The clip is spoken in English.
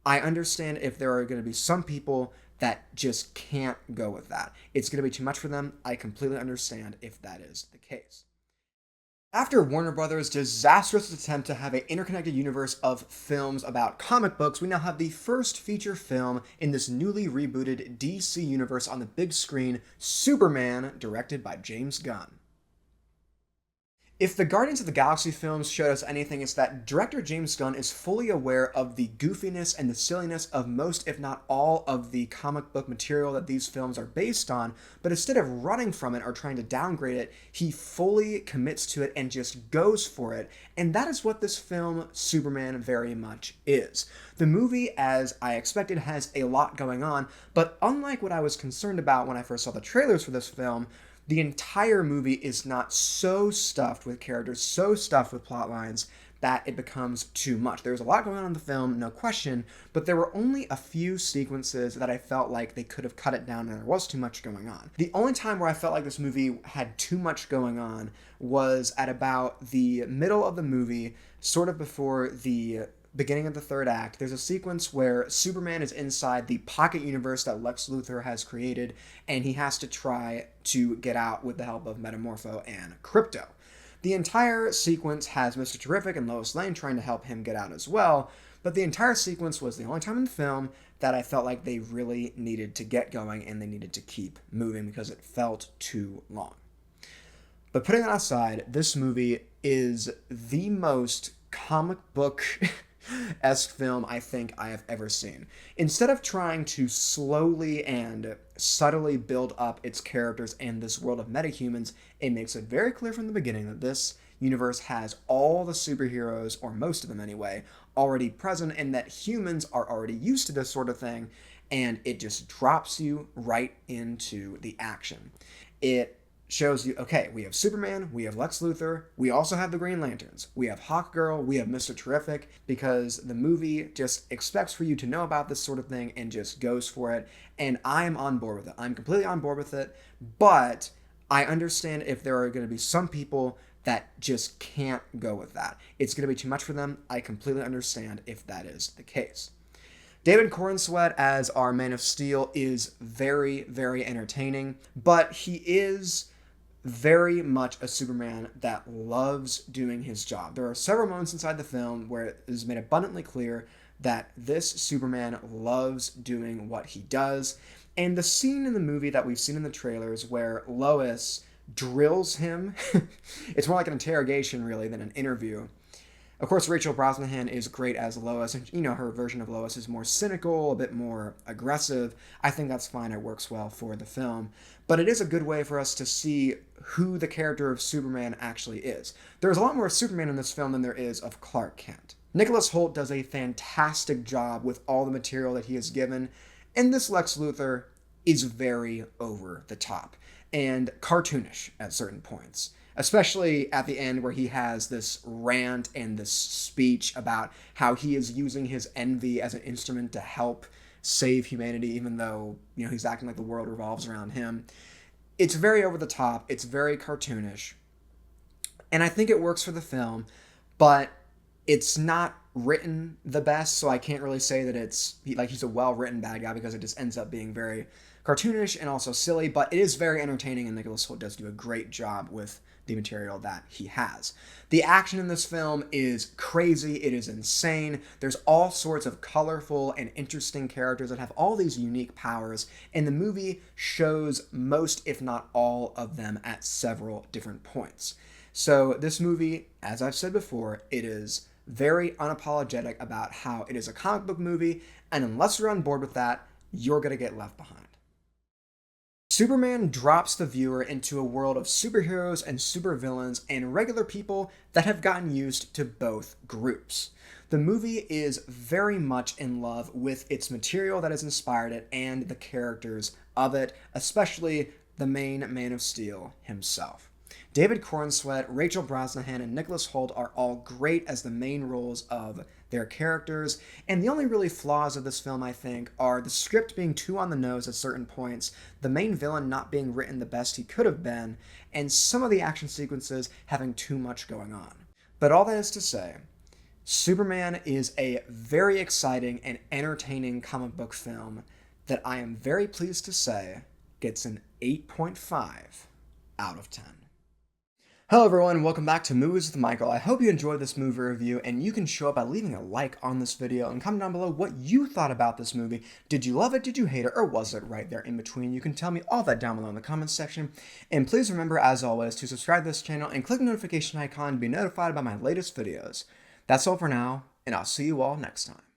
I understand if there are going to be some people that just can't go with that. It's going to be too much for them. I completely understand if that is the case. After Warner Brothers' disastrous attempt to have an interconnected universe of films about comic books, we now have the first feature film in this newly rebooted DC universe on the big screen, Superman, directed by James Gunn. If the Guardians of the Galaxy films showed us anything, it's that director James Gunn is fully aware of the goofiness and the silliness of most, if not all, of the comic book material that these films are based on, but instead of running from it or trying to downgrade it, he fully commits to it and just goes for it, and that is what this film, Superman, very much is. The movie, as I expected, has a lot going on, but unlike what I was concerned about when I first saw the trailers for this film, the entire movie is not so stuffed with characters, so stuffed with plot lines, that it becomes too much. There's a lot going on in the film, no question, but there were only a few sequences that I felt like they could have cut it down and there was too much going on. The only time where I felt like this movie had too much going on was at about the middle of the movie, sort of before the beginning of the third act. There's a sequence where Superman is inside the pocket universe that Lex Luthor has created, and he has to try to get out with the help of Metamorpho and Crypto. The entire sequence has Mr. Terrific and Lois Lane trying to help him get out as well, but the entire sequence was the only time in the film that I felt like they really needed to get going and they needed to keep moving because it felt too long. But putting that aside, this movie is the most comic book esque film I think I have ever seen. Instead of trying to slowly and subtly build up its characters and this world of metahumans, it makes it very clear from the beginning that this universe has all the superheroes, or most of them anyway, already present, and that humans are already used to this sort of thing, and it just drops you right into the action. It shows you, okay, we have Superman, we have Lex Luthor, we also have the Green Lanterns, we have Hawkgirl, we have Mr. Terrific, because the movie just expects for you to know about this sort of thing and just goes for it, and I'm on board with it. I'm completely on board with it, but I understand if there are going to be some people that just can't go with that. It's going to be too much for them. I completely understand if that is the case. David Corenswet as our Man of Steel is very, very entertaining, but he is very much a Superman that loves doing his job. There are several moments inside the film where it is made abundantly clear that this Superman loves doing what he does. And the scene in the movie that we've seen in the trailers where Lois drills him, it's more like an interrogation really than an interview. Of course, Rachel Brosnahan is great as Lois, and her version of Lois is more cynical, a bit more aggressive. I think that's fine, it works well for the film. But it is a good way for us to see who the character of Superman actually is. There's a lot more of Superman in this film than there is of Clark Kent. Nicholas Hoult does a fantastic job with all the material that he is given, and this Lex Luthor is very over the top and cartoonish at certain points. Especially at the end where he has this rant and this speech about how he is using his envy as an instrument to help save humanity, even though, he's acting like the world revolves around him. It's very over the top. It's very cartoonish. And I think it works for the film, but it's not written the best, so I can't really say that he's a well-written bad guy because it just ends up being very cartoonish and also silly, but it is very entertaining, and Nicholas Hoult does do a great job with the material that he has. The action in this film is crazy. It is insane. There's all sorts of colorful and interesting characters that have all these unique powers, and the movie shows most, if not all, of them at several different points. So this movie, as I've said before, it is very unapologetic about how it is a comic book movie, and unless you're on board with that, you're going to get left behind. Superman drops the viewer into a world of superheroes and supervillains and regular people that have gotten used to both groups. The movie is very much in love with its material that has inspired it and the characters of it, especially the main Man of Steel himself. David Corenswet, Rachel Brosnahan, and Nicholas Hoult are all great as the main roles of their characters, and the only really flaws of this film, I think, are the script being too on the nose at certain points, the main villain not being written the best he could have been, and some of the action sequences having too much going on. But all that is to say, Superman is a very exciting and entertaining comic book film that I am very pleased to say gets an 8.5 out of 10. Hello everyone, welcome back to Movies with Michael. I hope you enjoyed this movie review, and you can show up by leaving a like on this video and comment down below what you thought about this movie. Did you love it, did you hate it, or was it right there in between? You can tell me all that down below in the comments section. And please remember, as always, to subscribe to this channel and click the notification icon to be notified about my latest videos. That's all for now, and I'll see you all next time.